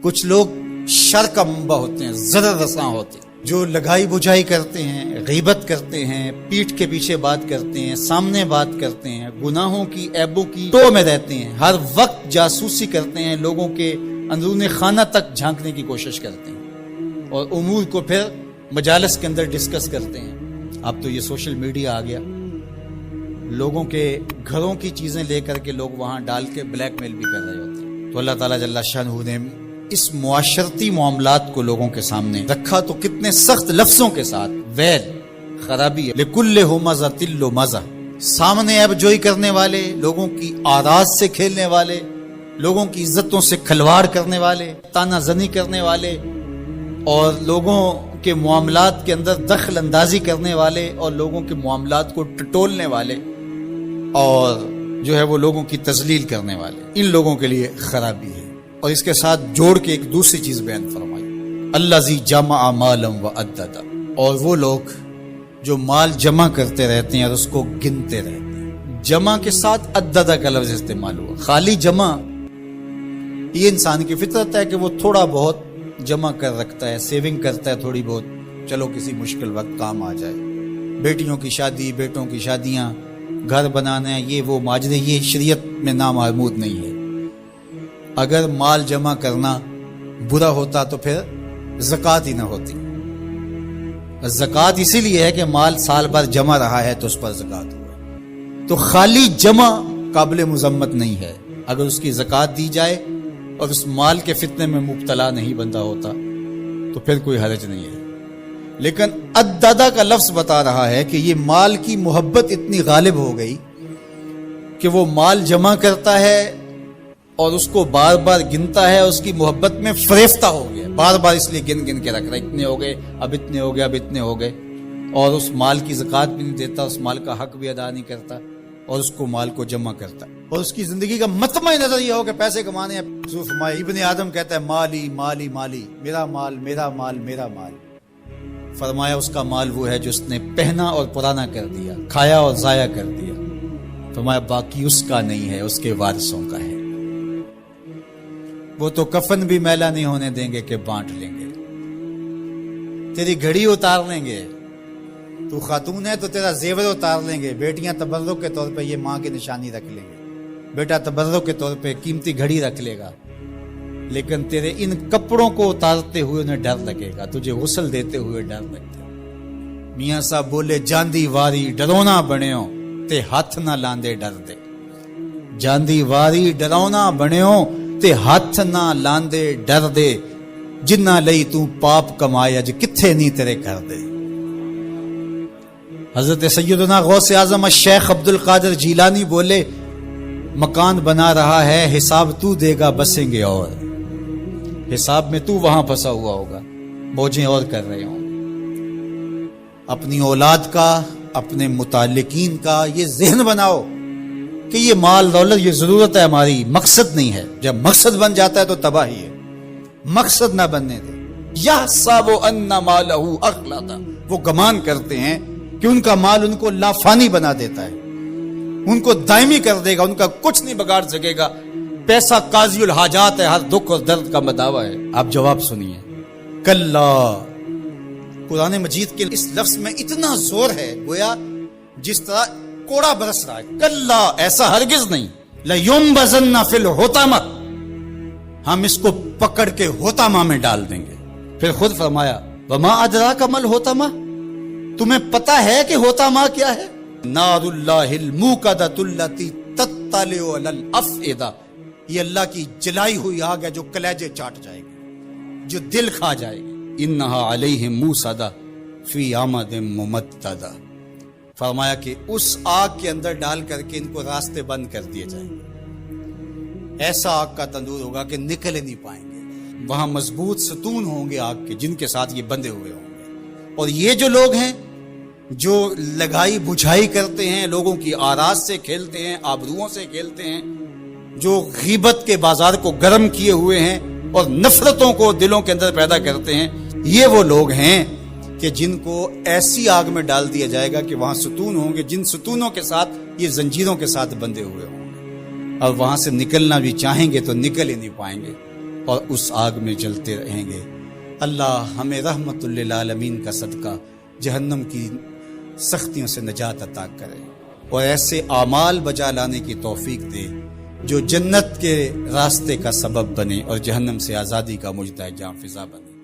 کچھ لوگ شر کا منبع ہوتے ہیں، ضرر رساں ہوتے ہیں، جو لگائی بجھائی کرتے ہیں، غیبت کرتے ہیں، پیٹھ کے پیچھے بات کرتے ہیں، سامنے بات کرتے ہیں، گناہوں کی عیبوں کی ٹو میں رہتے ہیں، ہر وقت جاسوسی کرتے ہیں، لوگوں کے اندرون خانہ تک جھانکنے کی کوشش کرتے ہیں اور امور کو پھر مجالس کے اندر ڈسکس کرتے ہیں۔ اب تو یہ سوشل میڈیا آ گیا، لوگوں کے گھروں کی چیزیں لے کر کے لوگ وہاں ڈال کے بلیک میل بھی کر رہے ہوتے ہیں۔ تو اللہ تعالیٰ جل شانہ نے اس معاشرتی معاملات کو لوگوں کے سامنے رکھا تو کتنے سخت لفظوں کے ساتھ ویل خرابی ہے لکل ہمزۃ لمزہ، سامنے عیب جوئی کرنے والے، لوگوں کی آراز سے کھیلنے والے، لوگوں کی عزتوں سے کھلواڑ کرنے والے، تانا زنی کرنے والے اور لوگوں کے معاملات کے اندر دخل اندازی کرنے والے اور لوگوں کے معاملات کو ٹٹولنے والے اور جو ہے وہ لوگوں کی تذلیل کرنے والے، ان لوگوں کے لیے خرابی ہے۔ اور اس کے ساتھ جوڑ کے ایک دوسری چیز بیان فرمائی، الذی جمع مالا وعددا، اور وہ لوگ جو مال جمع کرتے رہتے ہیں اور اس کو گنتے رہتے ہیں۔ جمع کے ساتھ عددا کا لفظ استعمال ہوا۔ خالی جمع یہ انسان کی فطرت ہے کہ وہ تھوڑا بہت جمع کر رکھتا ہے، سیونگ کرتا ہے تھوڑی بہت، چلو کسی مشکل وقت کام آ جائے۔ بیٹیوں کی شادی، بیٹوں کی شادیاں، گھر بنانا، یہ وہ ماجرے، یہ شریعت میں نامحمود نہیں ہے۔ اگر مال جمع کرنا برا ہوتا تو پھر زکوٰۃ ہی نہ ہوتی۔ زکوٰۃ اسی لیے ہے کہ مال سال بھر جمع رہا ہے تو اس پر زکوٰۃ ہوا۔ تو خالی جمع قابل مذمت نہیں ہے، اگر اس کی زکوٰۃ دی جائے اور اس مال کے فتنے میں مبتلا نہیں بندہ ہوتا تو پھر کوئی حرج نہیں ہے۔ لیکن عددا کا لفظ بتا رہا ہے کہ یہ مال کی محبت اتنی غالب ہو گئی کہ وہ مال جمع کرتا ہے اور اس کو بار بار گنتا ہے، اس کی محبت میں فریفتہ ہو گیا، بار بار اس لیے گن گن کے رکھ رہا ہے، اتنے ہو گئے، اب اتنے ہو گئے، اب اتنے ہو گئے، اور اس مال کی زکوٰۃ بھی نہیں دیتا، اس مال کا حق بھی ادا نہیں کرتا اور اس کو مال کو جمع کرتا ہے۔ اور اس کی زندگی کا مطمع نظر یہ ہو کہ پیسے کمانے ہیں۔ ابن آدم کہتا ہے مالی مالی مالی، میرا مال میرا مال میرا مال۔ فرمایا اس کا مال وہ ہے جو اس نے پہنا اور پرانا کر دیا، کھایا اور ضائع کر دیا۔ فرمایا باقی اس کا نہیں ہے، اس کے وارثوں کا ہے، وہ تو کفن بھی میلا نہیں ہونے دیں گے کہ بانٹ لیں گے، تیری گھڑی اتار لیں گے، تو خاتون ہے تو تیرا زیور اتار لیں گے، بیٹیاں تبرک کے طور پہ یہ ماں کی نشانی رکھ لیں گے، بیٹا تبرک کے طور پہ قیمتی گھڑی رکھ لے گا، لیکن تیرے ان کپڑوں کو اتارتے ہوئے انہیں ڈر لگے گا، تجھے غسل دیتے ہوئے ڈر لگتا ہے۔ میاں صاحب بولے جاندی واری ڈرونا بنیو تے ہاتھ نہ لاندے ڈر دے، جاندی واری ڈرونا بنیو تے ہاتھ نہ لاندے ڈر دے، جنہ لئی تو پاپ کمایا جو کتھے نہیں تیرے کر دے۔ حضرت سیدنا غوث اعظم الشیخ عبد القادر جیلانی بولے مکان بنا رہا ہے، حساب تو دے گا بسیں گے، اور حساب میں تو وہاں پھنسا ہوا ہوگا، موجیں اور کر رہے ہوں۔ اپنی اولاد کا، اپنے متعلقین کا یہ ذہن بناؤ کہ یہ مال دولت یہ ضرورت ہے ہماری، مقصد نہیں ہے۔ جب مقصد بن جاتا ہے تو تباہی ہے، مقصد نہ بننے دے۔ یحسب ان مالہ اخلد، وہ گمان کرتے ہیں کہ ان کا مال ان کو لافانی بنا دیتا ہے، ان کو دائمی کر دے گا، ان کا کچھ نہیں بگاڑ سکے گا۔ پیسہ قاضی الحاجات ہے، ہر دکھ اور درد کا مداوا ہے۔ آپ جواب سنیے، کلا، قرآن مجید کے اس لفظ میں اتنا زور ہے گویا جس طرح کوڑا برس رہا ہے۔ کلا، ایسا ہرگز نہیں، لَيُنبَذَنَّ فِي الْحُطَمَةِ، ہم اس کو پکڑ کے حطمہ میں ڈال دیں گے۔ پھر خود فرمایا وَمَا أَدْرَاكَ مَا الْحُطَمَةُ، تمہیں پتا ہے کہ حطمہ کیا ہے؟ نار اللہ الموقدۃ التی تطلع علی الافئدہ، یہ اللہ کی جلائی ہوئی آگ ہے جو کلیجے چاٹ جائے گی، جو دل کھا جائے گی۔ انہا علیہم موصدہ فی عمد ممددہ، فرمایا کہ اس آگ کے اندر ڈال کر کے ان کو راستے بند کر دیے جائیں گے۔ ایسا آگ کا تندور ہوگا کہ نکل نہیں پائیں گے، وہاں مضبوط ستون ہوں گے آگ کے جن کے ساتھ یہ بندھے ہوئے ہوں گے۔ اور یہ جو لوگ ہیں جو لگائی بجھائی کرتے ہیں، لوگوں کی آراز سے کھیلتے ہیں، آبروؤں سے کھیلتے ہیں، جو غیبت کے بازار کو گرم کیے ہوئے ہیں اور نفرتوں کو دلوں کے اندر پیدا کرتے ہیں، یہ وہ لوگ ہیں کہ جن کو ایسی آگ میں ڈال دیا جائے گا کہ وہاں ستون ہوں گے، جن ستونوں کے ساتھ یہ زنجیروں کے ساتھ بندھے ہوئے ہوں گے، اور وہاں سے نکلنا بھی چاہیں گے تو نکل ہی نہیں پائیں گے۔ اور اس آگ میں جلتے رہیں گے۔ اللہ ہمیں رحمت للعالمین کا صدقہ جہنم کی سختیوں سے نجات عطا کرے اور ایسے اعمال بجا لانے کی توفیق دے جو جنت کے راستے کا سبب بنے اور جہنم سے آزادی کا مجدہ جاں فضا بنے۔